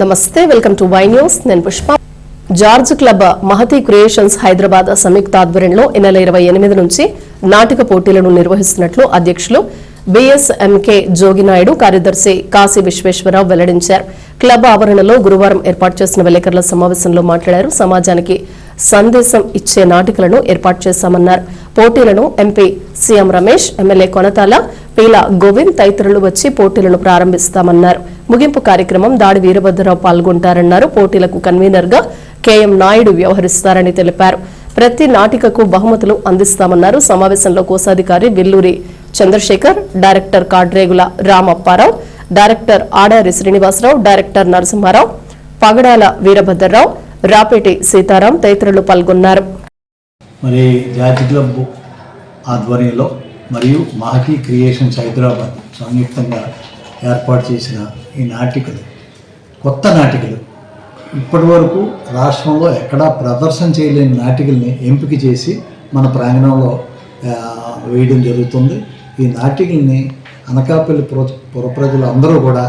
నమస్తే, welcome to వై news. నేను Pushpa. George club Mahathi creations Hyderabad సంయుక్త ఆధ్వర్యంలో ఈ నెల 28 నుంచి నాటక పోటీలను నిర్వహిస్తున్నట్లు అధ్యక్షులు బిఎస్ఎంకే జోగినాయుడు, కార్యదర్శి కాశీ విశ్వేశ్వరరావు వెల్లడించారు. క్లబ్ ఆవరణలో గురువారం ఏర్పాటు చేసిన విలేకరుల సమావేశంలో మాట్లాడారు. సమాజానికి సందేశం ఇచ్చే నాటికలను ఏర్పాటు చేశామన్నారు. పోటీలను MP CM Ramesh, MLA Konathala, Peela Govind తదితరులు వచ్చి పోటీలను ప్రారంభిస్తామన్నారు. ముగింపు కార్యక్రమం దాడి వీరభద్రరావు పాల్గొంటారన్నారు. పోటీలకు కన్వీనర్ గా కేఎం నాయుడు వ్యవహరిస్తారని తెలిపారు. ప్రతి నాటికకు బహుమతులు అందిస్తామన్నారు. సమావేశంలో కోశాధికారి Villuri Chandrasekhar, director Kadregula Ramapparao, director Adari Srinivasarao, director Narasimharao, Pagadala Veerabhadrarao, Rapeti Sitaram తదితరులు పాల్గొన్నారు. మరి జార్జ్ క్లబ్ ఆధ్వర్యంలో మరియు మహతి క్రియేషన్స్ హైదరాబాద్ సంయుక్తంగా ఏర్పాటు చేసిన ఈ నాటికలు, కొత్త నాటికలు, ఇప్పటి వరకు రాష్ట్రంలో ఎక్కడా ప్రదర్శన చేయలేని నాటికల్ని ఎంపిక చేసి మన ప్రాంగణంలో వేయడం జరుగుతుంది. ఈ నాటికల్ని అనకాపల్లి పుర ప్రజలు అందరూ కూడా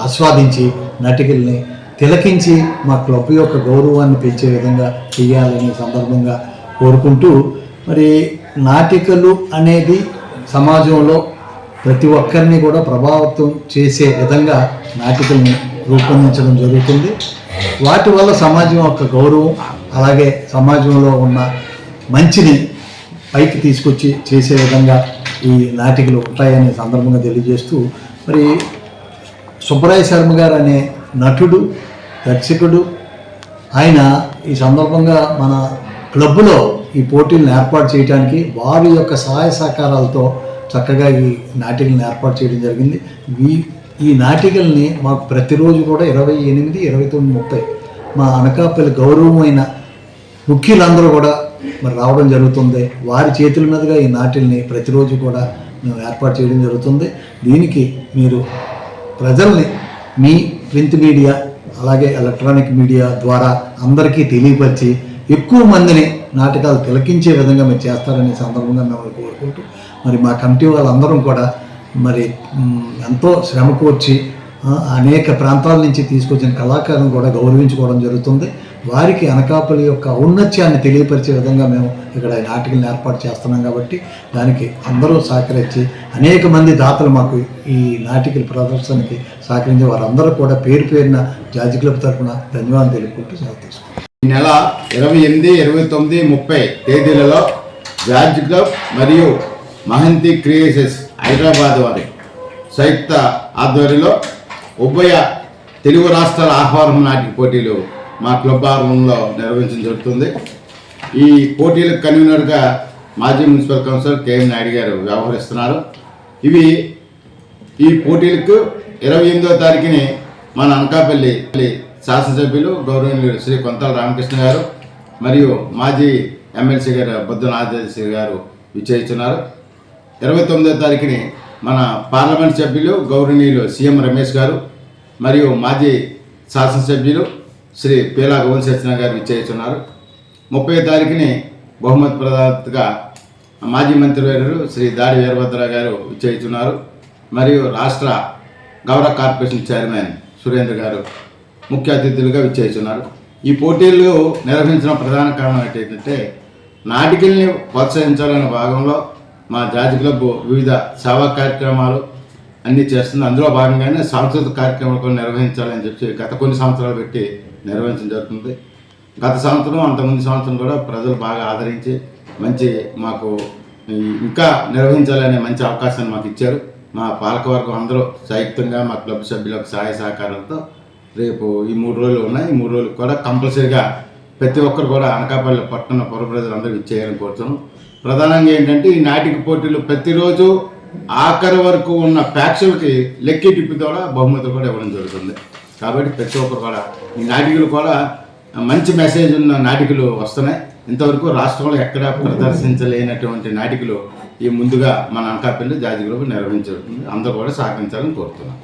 ఆస్వాదించి నాటికల్ని తిలకించి మా క్లబ్ యొక్క గౌరవాన్ని పెంచే విధంగా చేయాలని సందర్భంగా కోరుకుంటూ, మరి నాటికలు అనేది సమాజంలో ప్రతి ఒక్కరిని కూడా ప్రభావితం చేసే విధంగా నాటికల్ని రూపొందించడం జరుగుతుంది. వాటి వల్ల సమాజం యొక్క గౌరవం, అలాగే సమాజంలో ఉన్న మంచిని పైకి తీసుకొచ్చి చేసే విధంగా ఈ నాటికలు ఉంటాయనే సందర్భంగా తెలియజేస్తూ, మరి సుబ్బరాయ శర్మ గారు అనే నటుడు, దర్శకుడు, ఆయన ఈ సందర్భంగా మన క్లబ్లో ఈ పోటీలను ఏర్పాటు చేయడానికి వారి యొక్క సహాయ సహకారాలతో చక్కగా ఈ నాటికలను ఏర్పాటు చేయడం జరిగింది. ఈ నాటికల్ని మాకు ప్రతిరోజు కూడా 28, 29, 30 మా అనకాపల్లి గౌరవమైన ముఖ్యులందరూ కూడా మరి రావడం జరుగుతుంది. వారి చేతుల మీదుగా ఈ నాటిల్ని ప్రతిరోజు కూడా మేము ఏర్పాటు చేయడం జరుగుతుంది. దీనికి మీరు ప్రజల్ని మీ ప్రింట్ మీడియా అలాగే ఎలక్ట్రానిక్ మీడియా ద్వారా అందరికీ తెలియపరిచి ఎక్కువ మందిని నాటకాలు తిలకించే విధంగా మీరు చేస్తారనే సందర్భంగా మేము కోరుకుంటూ, మరి మా కమిటీ వాళ్ళందరం కూడా మరి ఎంతో శ్రమ కూర్చి అనేక ప్రాంతాల నుంచి తీసుకొచ్చిన కళాకారులను కూడా గౌరవించుకోవడం జరుగుతుంది. వారికి అనకాపల్లి యొక్క ఔన్నత్యాన్ని తెలియపరిచే విధంగా మేము ఇక్కడ నాటికలను ఏర్పాటు చేస్తున్నాం. కాబట్టి దానికి అందరూ సహకరించి అనేక మంది దాతలు మాకు ఈ నాటికల ప్రదర్శనకి సహకరించే వారందరూ కూడా పేరు పేరున జార్జ్ క్లబ్ తరఫున ధన్యవాదాలు తెలుపుకుంటూ సెలవు తీసుకుంటాం. ఈ నెల 28, 29, 30 తేదీలలో జార్జ్ క్లబ్ మరియు మహంతి క్రియేషన్స్ హైదరాబాద్ వారి సంయుక్త ఆధ్వర్యంలో ఉభయ తెలుగు రాష్ట్రాల ఆహ్వానం నాటిక పోటీలు మా క్లబ్ ఆవరణలో నిర్వహించడం జరుగుతుంది. ఈ పోటీలకు కన్వీనర్గా మాజీ మున్సిపల్ కౌన్సిలర్ కేఎం నాయుడు గారు వ్యవహరిస్తున్నారు. ఈ పోటీలకు 28వ తారీఖుని మన అనకాపల్లి శాసనసభ్యులు గౌరవనీయులు శ్రీ కొంతాల రామకృష్ణ గారు మరియు మాజీ ఎమ్మెల్సీ గారు బొద్దున ఆదిత్య గారు విచ్చేస్తున్నారు. 29వ తారీఖుని మన పార్లమెంట్ సభ్యులు గౌరవనీయులు సీఎం రమేష్ గారు మరియు మాజీ శాసనసభ్యులు శ్రీ పీల గోవింద్ సత్యనారాయణ గారు విచ్చేస్తున్నారు. 30వ తారీఖుని బహుమతి ప్రదాతగా మాజీ మంత్రివర్యులు శ్రీ దాడి వీరభద్రరావు గారు విచ్చేస్తున్నారు. మరియు రాష్ట్ర గౌరవ కార్పొరేషన్ చైర్మన్ సురేంద్ర గారు ముఖ్య అతిథులుగా విచ్చేస్తున్నారు. ఈ పోటీలు నిర్వహించిన ప్రధాన కారణం ఏంటంటే నాటికల్ని ప్రోత్సహించాలనే భాగంలో మా జార్జ్ క్లబ్ వివిధ సేవా కార్యక్రమాలు అన్నీ చేస్తుంది. అందులో భాగంగానే సాంస్కృతిక కార్యక్రమాలు కూడా నిర్వహించాలని చెప్పి గత కొన్ని సంవత్సరాలు పెట్టి నిర్వహించడం జరుగుతుంది. గత సంవత్సరం, అంతకుముందు సంవత్సరం కూడా ప్రజలు బాగా ఆదరించి మంచి మాకు ఇంకా నిర్వహించాలనే మంచి అవకాశాన్ని మాకు ఇచ్చారు. మా పాలకవర్గం అందరూ సంయుక్తంగా మా క్లబ్ సభ్యులకు సహాయ సహకారాలతో రేపు ఈ 3 రోజులు ఉన్నాయి. ఈ 3 రోజులు కూడా కంపల్సరీగా ప్రతి ఒక్కరు కూడా అనకాపల్లి పట్టణ పుర ప్రజలందరూ ఇచ్చేయాలని కోరుతున్నాం. ప్రధానంగా ఏంటంటే ఈ నాటిక పోటీలు ప్రతిరోజు ఆఖరి వరకు ఉన్న ప్రేక్షకులకి లెక్కి టిప్పు ద్వారా బహుమతులు కూడా ఇవ్వడం జరుగుతుంది. కాబట్టి ప్రతి ఒక్కరు కూడా ఈ నాటికలు కూడా మంచి మెసేజ్ ఉన్న నాటికలు వస్తున్నాయి. ఇంతవరకు రాష్ట్రంలో ఎక్కడా ప్రదర్శించలేనటువంటి నాటికలు ఈ ముందుగా మన అనకాపల్లి జార్జ్ క్లబ్ నిర్వహించబడుతుంది. అందరూ కూడా సహకరించాలని కోరుతున్నాం.